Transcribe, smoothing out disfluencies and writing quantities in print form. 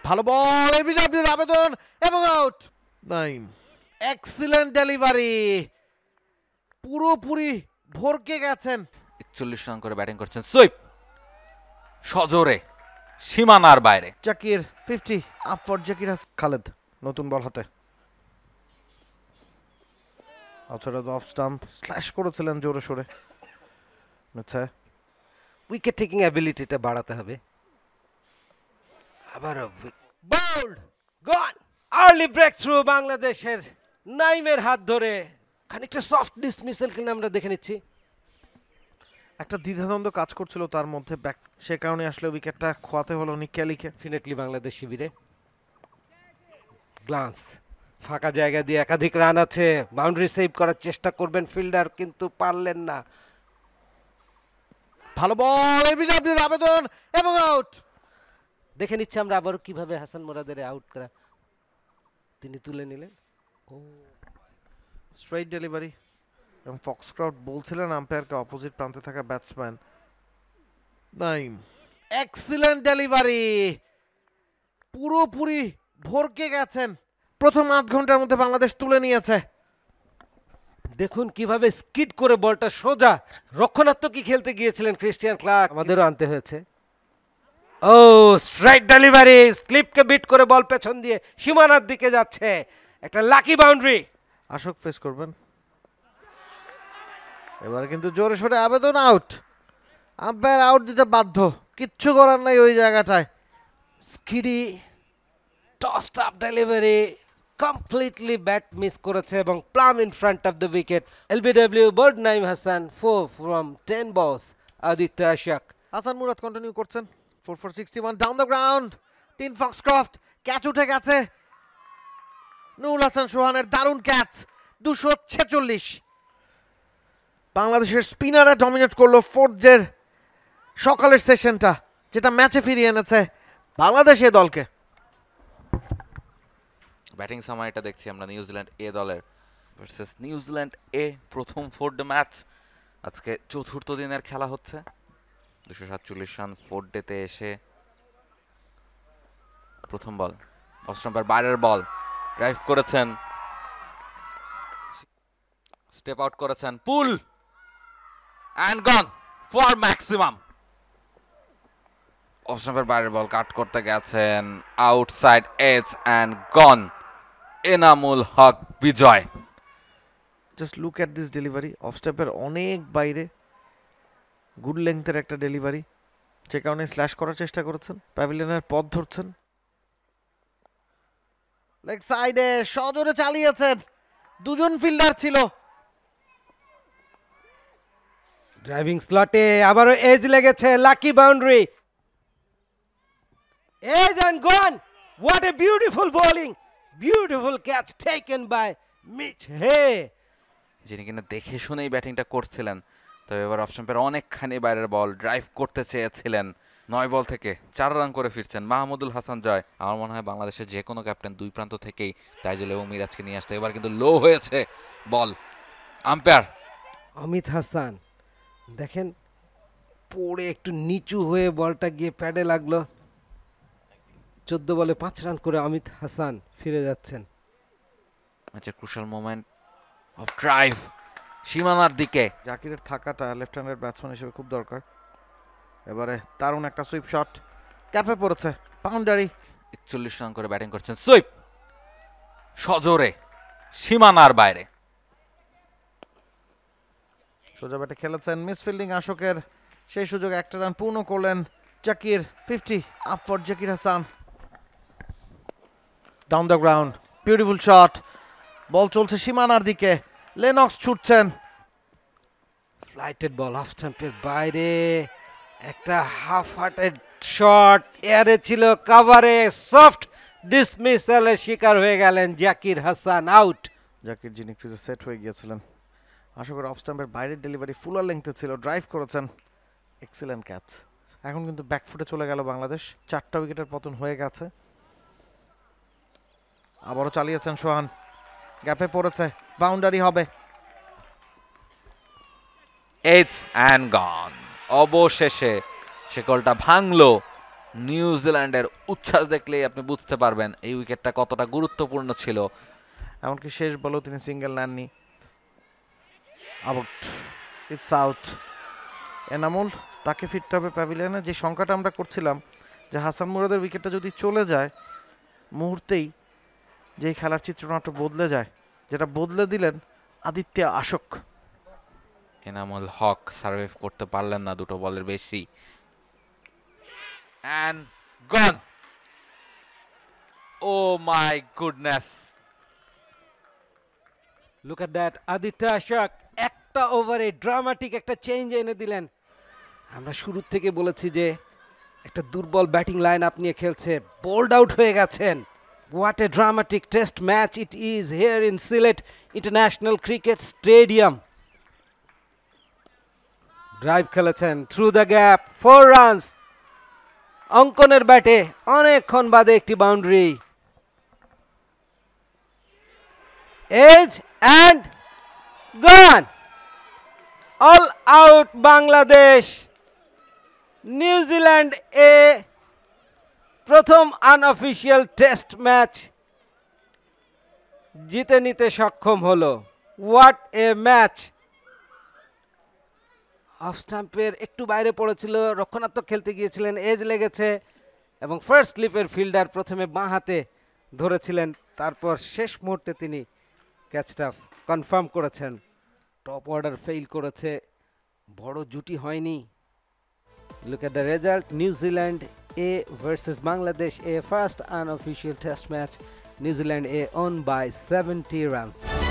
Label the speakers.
Speaker 1: ভালো বল, এবিডব্লিউর আবেদন এবং আউট। 9 এক্সিলেন্ট ডেলিভারি, পুরোপুরি ভরকে গেছেন।
Speaker 2: 41 রান করে ব্যাটিং করছেন সুইপ, সজোরে সীমানার বাইরে।
Speaker 1: জাকির 50 আপ ফর জাকির খালেদ নতুন বল হাতে, আউটসাইড অফ স্টাম্প স্ল্যাশ করেছিলেন জোরে সোরে। আচ্ছা,
Speaker 3: উইকেট টেকিং অ্যাবিলিটিটা বাড়াতে হবে। আবার বোল্ড গন, আর্লি ব্রেক থ্রু বাংলাদেশের নাইমের হাত ধরে। খানিকটা সফট ডিসমিসাল কিনা আমরা দেখে নিচ্ছি।
Speaker 1: একটা দ্বিধাদ্বন্দ্ব কাজ করছিল তার মধ্যে, ব্যাক সে কারণে আসলে উইকেটটা খোয়াতে হলো নিক কেলিকে।
Speaker 3: ডেফিনেটলি বাংলাদেশ শিবিরে গ্লান্স, ফাঁকা জায়গা দিয়ে একাধিক রান আছে, বাউন্ডারি সেভ করার চেষ্টা করবেন ফিল্ডার, কিন্তু পারলেন না।
Speaker 1: ভালো বল, এবিডব্লিউর আবেদন এবং আউট।
Speaker 3: দেখে নিচ্ছি আমরা আবারও কিভাবে হাসান মোরাদের আউট করা তিনি তুলে নিলেন। ও
Speaker 1: স্ট্রেইট ডেলিভারি এবং ফক্সক্রাউড বলছিলেন আম্পায়ারকে অপোজিট প্রান্তে থাকা ব্যাটসম্যান। 9 এক্সিলেন্ট ডেলিভারি, পুরোপুরি ভরকে গেছেন। প্রথম আধ ঘন্টার মধ্যে বাংলাদেশ তুলে নিয়েছে।
Speaker 3: দেখুন কিভাবে স্কিড করে বলটা সোজা, রক্ষণাত্মকই খেলতে গিয়েছিলেন ক্রিস্টিয়ান ক্লার্ক, আমাদেরও আনতে হয়েছে। ও স্ট্রাইক ডেলিভারি, স্লিপকে বিট করে বল পেছন দিয়ে সীমানার দিকে যাচ্ছে, একটা লাকি বাউন্ডারি।
Speaker 1: আশোক ফেস করবেন এবার, কিন্তু জোরে সোরে আবেদন আউট। আম্পায়ার আউট দিতে বাধ্য, কিচ্ছু করার নাই ওই জায়গাটায়।
Speaker 3: Skiddy tossed up delivery, completely bat miss করেছে এবং plumb in front of the wicket. LBW bowled Nayeem Hasan 4 from 10 balls. Aditya আশাক,
Speaker 1: হাসান মুরাদ কন্টিনিউ করছেন 4 for 61 down the ground. 3 Foxcroft, catch উঠে গেছে। নুরুল হাসান সোহানের দারুণ ক্যাচ, 246। বাংলাদেশের স্পিনাররা ডমিনেট করলো ফোর্থের সকালের সেশনটা, যেটা ম্যাচে ফিরিয়ে এনেছে বাংলাদেশ এ দলকে।
Speaker 2: ব্যাটিং সামারিটা দেখছি আমরা নিউজিল্যান্ড এ দলের ভার্সেস নিউজিল্যান্ড এ, প্রথম 4 ডে ম্যাচ, আজকে চতুর্থ দিনের খেলা হচ্ছে। 247 রান 4 ডেতে এসে প্রথম বল, অফ স্টাম্পের বাইরের বল, ড্রাইভ করেছেন, স্টেপ আউট করেছেন, pull and gone for maximum. Off স্টাম্পের বাইরের বল কাট করতে গেছেন, outside edge and gone. Enamul Haque Bijoy.
Speaker 1: Just look at this delivery, off স্টেপের অনেক বাইরে, গুড লেংথের একটা ডেলিভারি, যে কারণে স্ল্যাশ করার চেষ্টা করেছেন, প্যাভিলিয়নের পথ ধরছেন। লেগ সাইডে সজোরে চালিয়েছেন, দুজন ফিল্ডার ছিল।
Speaker 3: ড্রাইভিং স্লটে আবারও এজ লেগেছে, lucky boundary, edge and gone. What a beautiful bowling, beautiful catch taken by Mitch Hay,
Speaker 2: যিনি কিনা দেখে শুনেই ব্যাটিংটা করছিলেন। তবে এবার অফ স্টাম্পের অনেকখানি বাইরের বল ড্রাইভ করতে চেয়েছিলেন। 9 বল থেকে 4 রান করে ফিরছেন মাহমুদুল হাসান জয়। আমার মনে হয় বাংলাদেশের যে কোনো ক্যাপ্টেন দুই প্রান্ত থেকেই তাইজুল এবং মিরাজকে নিয়ে আসতে। এবার কিন্তু লো হয়েছে বল, আম্পায়ার
Speaker 3: অমিত হাসান দেখেন পড়ে একটু নিচু হয়ে বলটা গিয়ে প্যাডে লাগলো। 14 বলে 5 রান করে অমিত হাসান ফিরে যাচ্ছেন।
Speaker 2: আচ্ছা, ক্রুশাল মোমেন্ট অফ ড্রাইভ সীমানার দিকে।
Speaker 1: জাকিরের থাকাটা লেফট হ্যান্ডের ব্যাটসম্যান হিসেবে খুব দরকার। এবারে দারুণ একটা সুইপ শট, ক্যাপে পড়েছে, বাউন্ডারি।
Speaker 2: 41 রান করে ব্যাটিং করছেন সুইপ, সজোরে সীমানার বাইরে।
Speaker 1: সোজা ব্যাটে খেলেছেন, মিস ফিল্ডিং আশোকের, সেই সুযোগ একটা রান পূর্ণ করলেন Zakir. 50 up for Zakir Hasan, down the ground, beautiful shot, ball চলছে সীমানার দিকে, লেনক্স ছুটছেন।
Speaker 3: ফ্লাইটেড বল অফ স্টাম্পের বাইরে, একটা হাফ হার্টেড শট এয়ারে ছিল, কভারে সফট ডিসমিসালের শিকার হয়ে গেলেন জাকির হাসান, আউট।
Speaker 1: জাকির যিনি ক্রিজে সেট হয়ে গিয়েছিলেন, আশোকের অফ স্টাম্পের বাইরের ডেলিভারি ফুলার লেংথে ছিল, ড্রাইভ করেছেন, এক্সিলেন্ট ক্যাচ। এখন কিন্তু ব্যাকফুটে চলে গেল বাংলাদেশ, 4টা উইকেটের পতন হয়ে গেছে। আবারও চালিয়েছেন সোহান, গ্যাপে পড়েছে, বাউন্ডারি হবে।
Speaker 2: এজ অ্যান্ড গন, অবশেষে শেকলটা ভাঙলো নিউজিল্যান্ডের উচ্ছ্বাস দেখলেই আপনি বুঝতে পারবেন এই উইকেটটা কতটা গুরুত্বপূর্ণ ছিল।
Speaker 1: এমনকি শেষ বলেও তিনি সিঙ্গেল নেননি। Out, it's out. এনামুল, তাকে ফিরতে হবে প্যাভিলিয়নে। যে সংখ্যাটা আমরা করছিলাম যে হাসান মুরাদের উইকেটটা যদি চলে যায় মুহূর্তেই যেই খেলার চিত্রনাট্য বদলে যায়, যেটা বদলে দিলেন আদিত্য আশোক।
Speaker 2: এনামুল হক সার্ভাইভ করতে পারলেন না দুটো বলের বেশি। And gone. Oh my goodness.
Speaker 3: Look at that, Aditya Ashok একটা ওভারে ড্রামাটিক একটা চেঞ্জ এনে দিলেন। আমরা শুরু থেকে বলেছি যে একটা দুর্বল ব্যাটিং লাইন আপ নিয়ে খেলছে, বোল্ড আউট হয়ে গেছেন। What a dramatic test match it is here in Sylhet international cricket stadium. Drive খেলেছেন থ্রু দ্য গ্যাপ, 4 রানস। অঙ্কনের ব্যাটে অনেকক্ষণ বাদে একটি boundary. Edge and gone. All out Bangladesh. New Zealand A প্রথম আনঅফিশিয়াল টেস্ট ম্যাচ জিতে নিতে সক্ষম হলো। What a match. অফ স্টাম্পের একটু বাইরে পড়েছিল, রক্ষণাত্মক খেলতে গিয়েছিলেন, এজ লেগেছে এবং ফার্স্ট স্লিপের ফিল্ডার প্রথমে বাঁ হাতে ধরেছিলেন, তারপর শেষ মুহূর্তে তিনি ক্যাচটা কনফার্ম করেছেন। টপ অর্ডার ফেইল করেছে, বড় জুটি হয়নি। Look at the result. New Zealand A versus Bangladesh A, first unofficial test match. New Zealand A won by 70 runs.